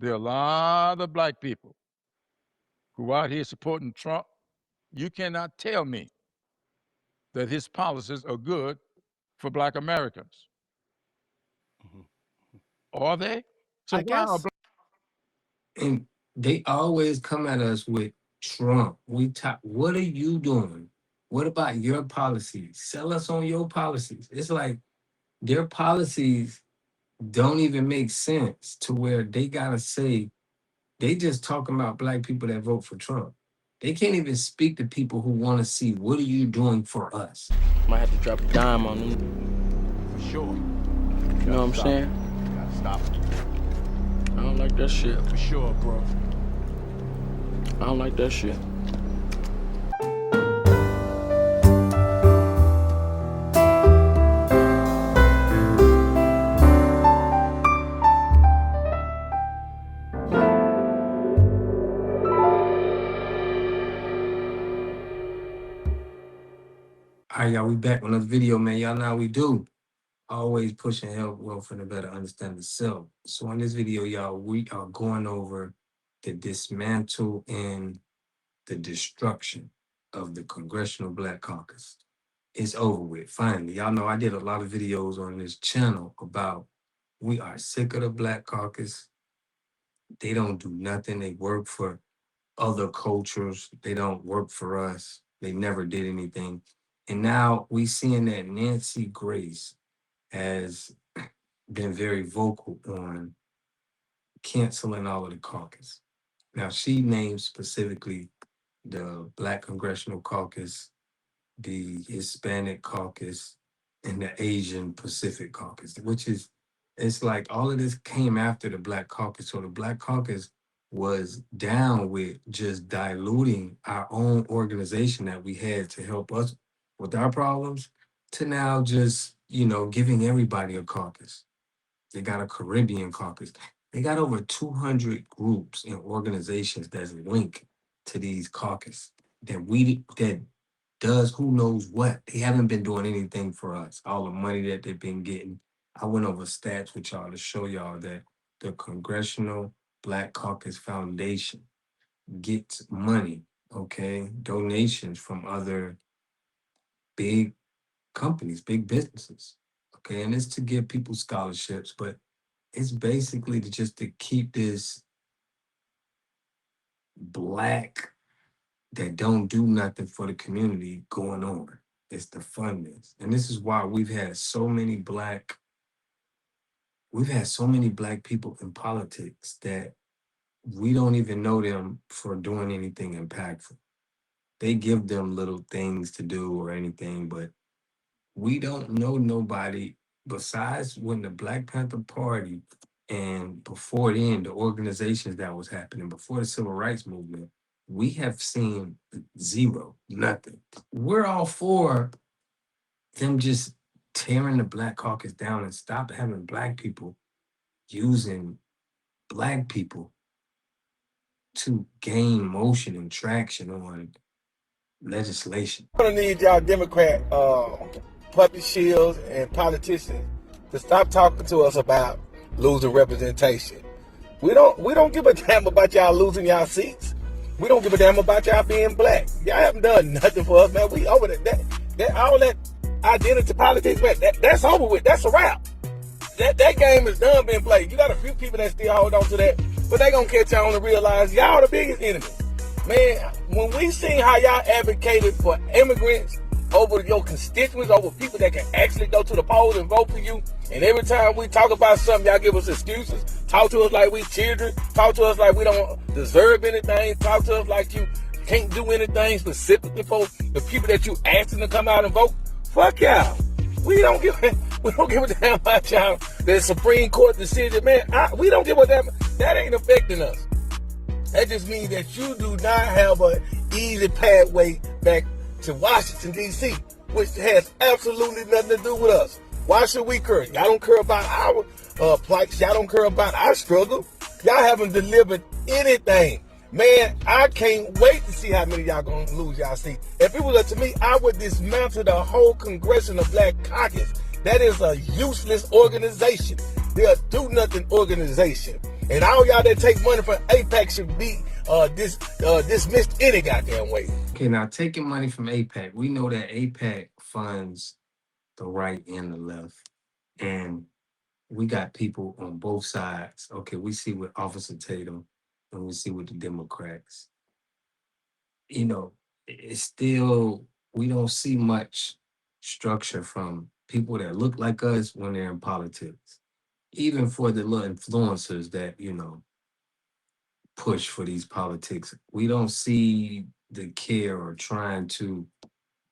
There are a lot of black people who are out here supporting Trump. You cannot tell me that his policies are good for black Americans. Are they? So I why are guess. black And they always come at us with Trump. We talk, what are you doing? What about your policies? Sell us on your policies. It's like their policies don't even make sense to where they gotta say they just talking about black people that vote for Trump. They can't even speak to people who want to see what are you doing for us. Might have to drop a dime on them. For sure. You know what I'm saying? Gotta stop it. I don't like that shit. For sure, bro. I don't like that shit. All right, y'all, we back on another video, man. Y'all know how we do. Always pushing health, wealth, and a better understanding of self. So in this video, y'all, we are going over the dismantle and the destruction of the Congressional Black Caucus. It's over with, finally. Y'all know I did a lot of videos on this channel about we are sick of the Black Caucus. They don't do nothing. They work for other cultures. They don't work for us. They never did anything. And now we seeing that Nancy Grace has been very vocal on canceling all of the caucus. Now she named specifically the Black Congressional Caucus, the Hispanic Caucus, and the Asian Pacific Caucus, which is, it's like all of this came after the Black Caucus. So the Black Caucus was down with just diluting our own organization that we had to help us with our problems to now just, you know, giving everybody a caucus. They got a Caribbean caucus. They got over 200 groups and organizations that's linked to these caucus that does who knows what. They haven't been doing anything for us. All the money that they've been getting. I went over stats with y'all to show y'all that the Congressional Black Caucus Foundation gets money, okay, donations from other big companies, big businesses, okay, and it's to give people scholarships, but it's basically to keep this black that don't do nothing for the community going on. It's to fund this, and this is why we've had so many black people in politics that we don't even know them for doing anything impactful. They give them little things to do or anything, but we don't know nobody besides when the Black Panther Party and before then, the organizations that was happening before the Civil Rights Movement, we have seen zero, nothing. We're all for them just tearing the Black Caucus down and stop having black people using black people to gain motion and traction on legislation. I'm gonna need y'all Democrat puppet shields and politicians to stop talking to us about losing representation. We don't give a damn about y'all losing y'all seats. We don't give a damn about y'all being black. Y'all haven't done nothing for us, man. We over that all that identity politics, man, that's over with. That's a wrap. That game is done being played. You got a few people that still hold on to that, but they gonna catch on and realize y'all the biggest enemy. Man, when we seen how y'all advocated for immigrants over your constituents, over people that can actually go to the polls and vote for you, and every time we talk about something, y'all give us excuses, talk to us like we children, talk to us like we don't deserve anything, talk to us like you can't do anything specifically for the people that you asking to come out and vote. Fuck y'all. We don't give a damn about y'all. The Supreme Court decision, man, we don't give a damn. That ain't affecting us. That just means that you do not have an easy pathway back to Washington, D.C., which has absolutely nothing to do with us. Why should we care? Y'all don't care about our plights. Y'all don't care about our struggle. Y'all haven't delivered anything. Man, I can't wait to see how many y'all gonna lose y'all seats. If it was up to me, I would dismantle the whole Congressional Black Caucus. That is a useless organization. They're a do-nothing organization. And all y'all that take money from APAC should be dismissed any goddamn way. Okay, now taking money from APAC, we know that APAC funds the right and the left. And we got people on both sides. Okay, we see with Officer Tatum and we see with the Democrats. You know, it's still, we don't see much structure from people that look like us when they're in politics. Even for the little influencers that, you know, push for these politics, we don't see the care or trying to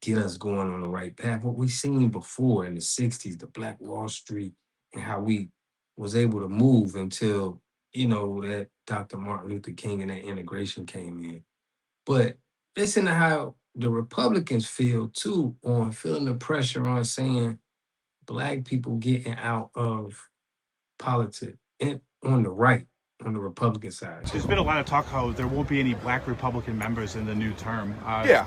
get us going on the right path. What we seen before in the 60s, the Black Wall Street, and how we was able to move until, you know, that Dr. Martin Luther King and that integration came in. But listen to how the Republicans feel too, on feeling the pressure on saying Black people getting out of politics and on the right, on the Republican side. There's been a lot of talk how there won't be any Black Republican members in the new term. Yeah.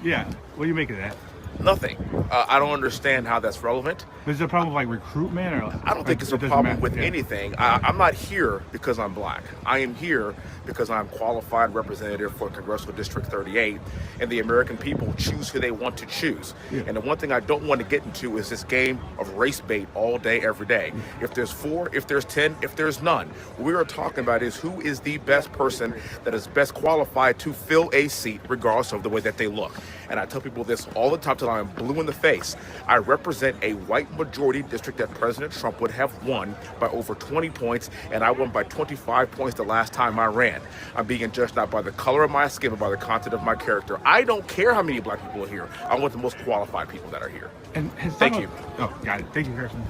Yeah. What do you make of that? Nothing. I don't understand how that's relevant. Is there a problem with like recruitment, or I don't think it's a it doesn't problem matter? with Yeah. anything. I'm not here because I'm Black. I am here because I'm qualified representative for Congressional District 38, and the American people choose who they want to choose. Yeah. And the one thing I don't want to get into is this game of race bait all day, every day. If there's 4, if there's 10, if there's none, what we are talking about is who is the best person that is best qualified to fill a seat, regardless of the way that they look. And I tell people this all the time till I'm blue in the face. I represent a white majority district that President Trump would have won by over 20 points, and I won by 25 points the last time I ran. I'm being judged not by the color of my skin, but by the content of my character. I don't care how many Black people are here. I want the most qualified people that are here. And Thank you. Oh, got it. Thank you, Harrison.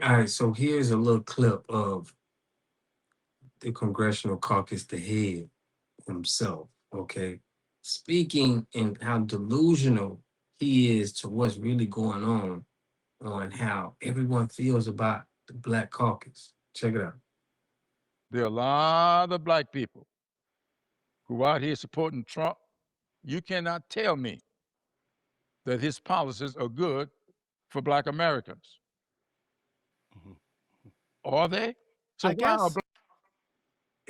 All right, so here's a little clip of the Congressional Caucus, the head himself, okay, speaking and how delusional he is to what's really going on how everyone feels about the Black Caucus. Check it out. There are a lot of Black people who are out here supporting Trump. You cannot tell me that his policies are good for Black Americans. Are they? So I guess.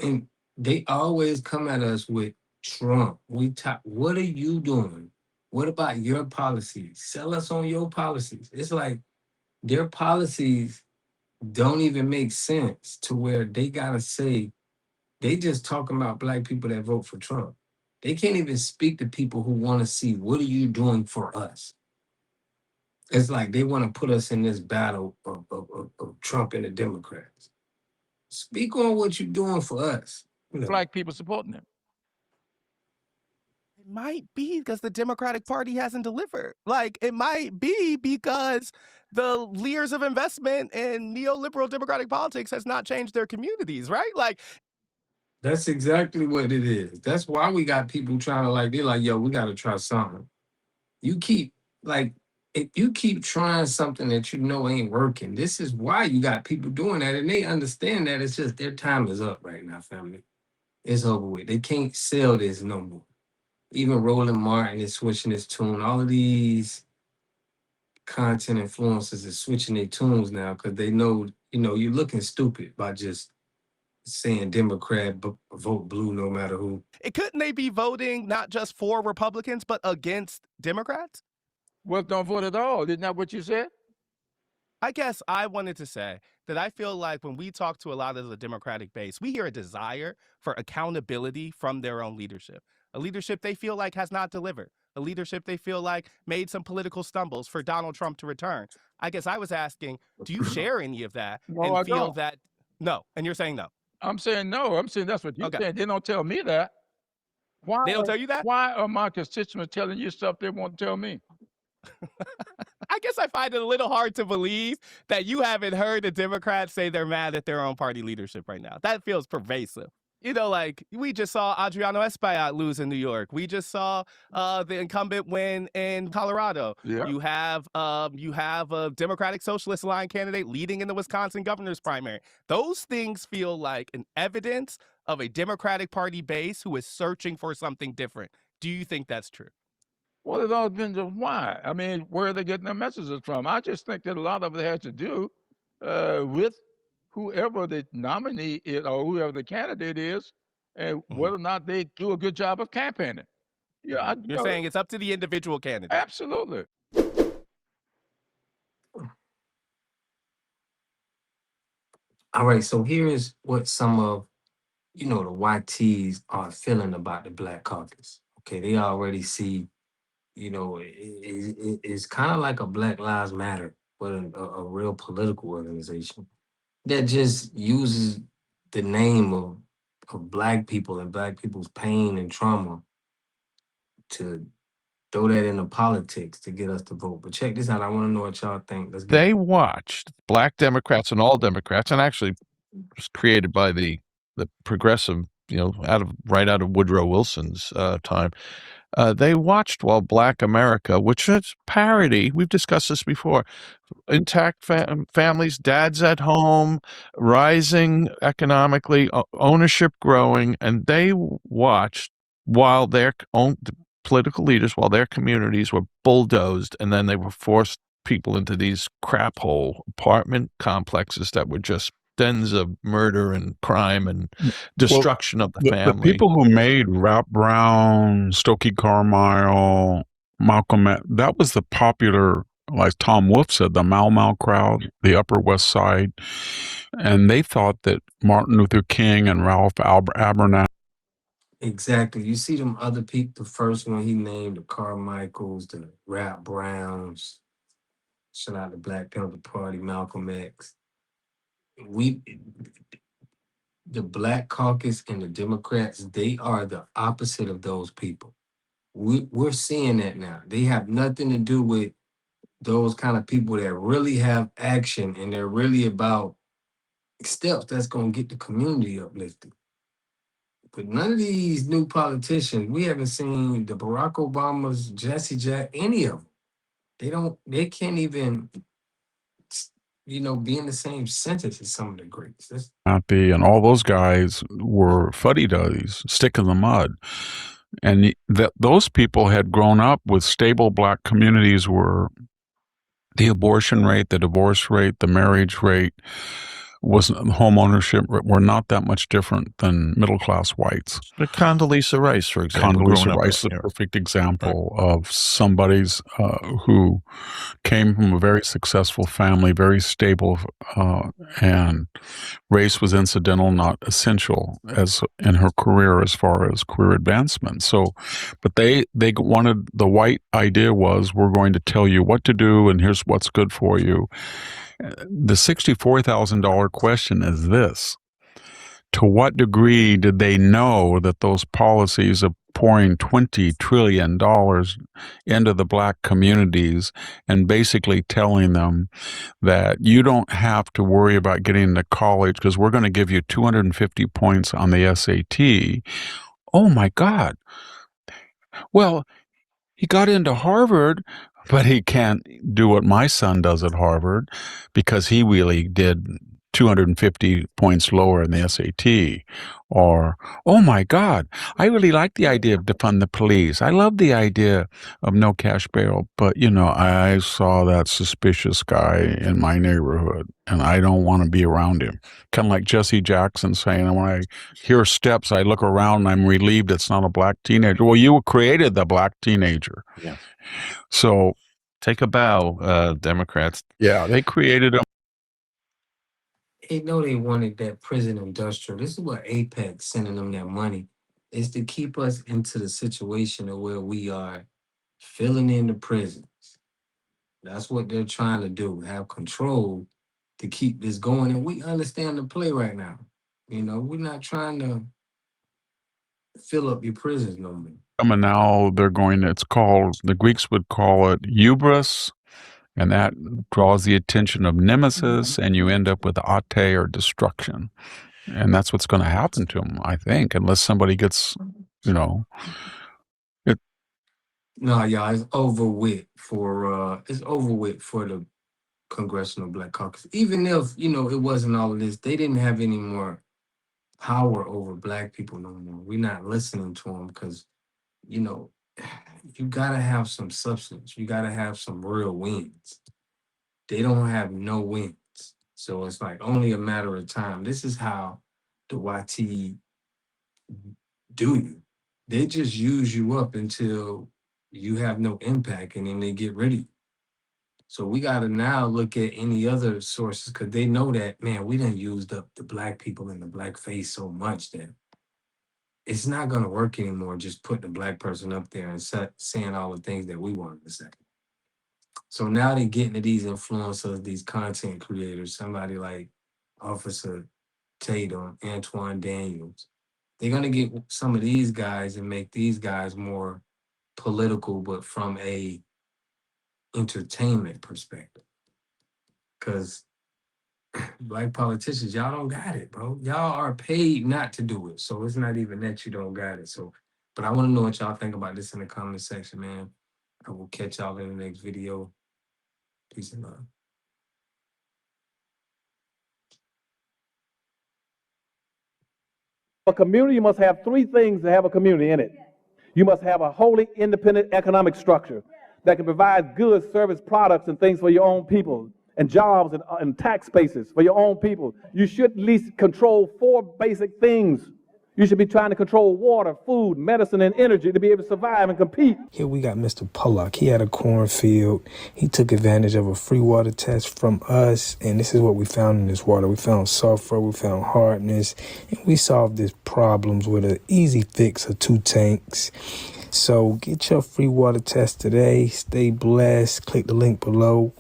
And they always come at us with Trump. We talk, what are you doing? What about your policies? Sell us on your policies. It's like their policies don't even make sense to where they gotta say, they just talking about Black people that vote for Trump. They can't even speak to people who want to see, what are you doing for us? It's like they want to put us in this battle of Trump and the Democrats. Speak on what you're doing for us. You know, Black people supporting him. It might be because the Democratic Party hasn't delivered. Like, it might be because the leaders of investment and neoliberal democratic politics has not changed their communities, right? Like, that's exactly what it is. That's why we got people trying to like, they're like, yo, we got to try something. You keep, like, if you keep trying something that you know ain't working, this is why you got people doing that. And they understand that it's just their time is up right now, family. It's over with. They can't sell this no more. Even Roland Martin is switching his tune. All of these content influencers are switching their tunes now because they know, you know, you're looking stupid by just saying Democrat, vote blue no matter who. couldn't they be voting not just for Republicans, but against Democrats? Well, don't vote at all. Isn't that what you said? I guess I wanted to say that I feel like when we talk to a lot of the Democratic base, we hear a desire for accountability from their own leadership, a leadership they feel like has not delivered, a leadership they feel like made some political stumbles for Donald Trump to return. I guess I was asking, do you share any of that No, I and feel don't. that? No, and you're saying no. I'm saying no. I'm saying that's what you're Okay. saying. They don't tell me that. Why? They don't tell you that? Why are my constituents telling you stuff they won't tell me? I guess I find it a little hard to believe that you haven't heard the Democrats say they're mad at their own party leadership right now. That feels pervasive. You know, like, we just saw Adriano Espaillat lose in New York. We just saw the incumbent win in Colorado. Yeah. You have a Democratic Socialist Line candidate leading in the Wisconsin governor's primary. Those things feel like an evidence of a Democratic Party base who is searching for something different. Do you think that's true? Well, it all depends on why. I mean, where are they getting their messages from? I just think that a lot of it has to do with whoever the nominee is or whoever the candidate is, and Mhm. whether or not they do a good job of campaigning. Yeah, You're saying it's up to the individual candidate. absolutely. All right, so here is what some of the YTs are feeling about the Black Caucus. Okay, they already see, it's kind of like a Black Lives Matter, but a real political organization that just uses the name of Black people and Black people's pain and trauma to throw that into politics to get us to vote. But check this out. I want to know what y'all think. Let's get They watched Black Democrats and all Democrats, and actually was created by the progressive, right out of Woodrow Wilson's time. They watched while Black America, which is parity, we've discussed this before, intact families, dads at home, rising economically, ownership growing, and they watched while their own political leaders, while their communities were bulldozed, and then they were forced people into these crap hole apartment complexes that were just dens of murder and crime and destruction of the family. The people who made Rap Brown, Stokely Carmile, Malcolm X, that was the popular, like Tom Wolfe said, the Mau Mau crowd, the Upper West Side. And they thought that Martin Luther King and Ralph Abernathy. Exactly. You see them other people, the first one he named, the Carmichaels, the Rap Browns, shout out the Black Panther Party, Malcolm X. The Black Caucus and the Democrats, they are the opposite of those people. We're seeing that now. They have nothing to do with those kind of people that really have action and they're really about steps that's going to get the community uplifted. But none of these new politicians, we haven't seen the Barack Obamas, Jesse Jack, any of them. They can't even, be in the same sentence as some of the greats. And all those guys were fuddy-duddies, stick in the mud. And those people had grown up with stable Black communities where the abortion rate, the divorce rate, the marriage rate, home ownership were not that much different than middle-class whites. But Condoleezza Rice, for example. Condoleezza Rice is a perfect example of somebody's who came from a very successful family, very stable, and race was incidental, not essential, as in her career as far as career advancement. So, but they wanted, the white idea was, we're going to tell you what to do, and here's what's good for you. The $64,000 question is this: to what degree did they know that those policies of pouring $20 trillion into the Black communities and basically telling them that you don't have to worry about getting into college because we're going to give you 250 points on the SAT? Oh my God. Well, he got into Harvard, but he can't do what my son does at Harvard because he really did 250 points lower in the SAT. Or, oh my God, I really like the idea of defund the police. I love the idea of no cash bail, but I saw that suspicious guy in my neighborhood and I don't want to be around him. Kind of like Jesse Jackson saying, when I hear steps, I look around and I'm relieved it's not a Black teenager. Well, you created the Black teenager. Yeah. So take a bow, Democrats. Yeah, they created him. They know they wanted that prison industrial. This is what APEC sending them that money, is to keep us into the situation of where we are filling in the prisons. That's what they're trying to do, have control to keep this going. And we understand the play right now. We're not trying to fill up your prisons no more. And now the Greeks would call it hubris, and that draws the attention of nemesis, and you end up with ate, or destruction. And that's what's going to happen to them, I think, unless somebody gets, No, y'all, it's over with for the Congressional Black Caucus. Even if, it wasn't all of this, they didn't have any more power over Black people no more. We're not listening to them because, you gotta have some substance. You gotta have some real wins. They don't have no wins. So it's like only a matter of time. This is how the YT do you. They just use you up until you have no impact, and then they get rid of you. So we got to now look at any other sources, because they know that, man, we done used up the black people and the black face so much that it's not going to work anymore just putting the black person up there and saying all the things that we wanted to say. So now they're getting to these influencers, these content creators, somebody like Officer Tatum, Antoine Daniels. They're going to get some of these guys and make these guys more political, but from a entertainment perspective. Because black politicians, y'all don't got it, bro. Y'all are paid not to do it. So it's not even that you don't got it. So, but I want to know what y'all think about this in the comment section, man. I will catch y'all in the next video. Peace and love. A community must have three things to have a community in it. You must have a wholly independent economic structure that can provide goods, service, products, and things for your own people, and jobs and tax bases for your own people. You should at least control four basic things. You should be trying to control water, food, medicine, and energy to be able to survive and compete. Here we got Mr. Pollock. He had a cornfield. He took advantage of a free water test from us, and this is what we found in this water. We found sulfur, we found hardness, and we solved these problems with an easy fix of 2 tanks. So get your free water test today. Stay blessed. Click the link below.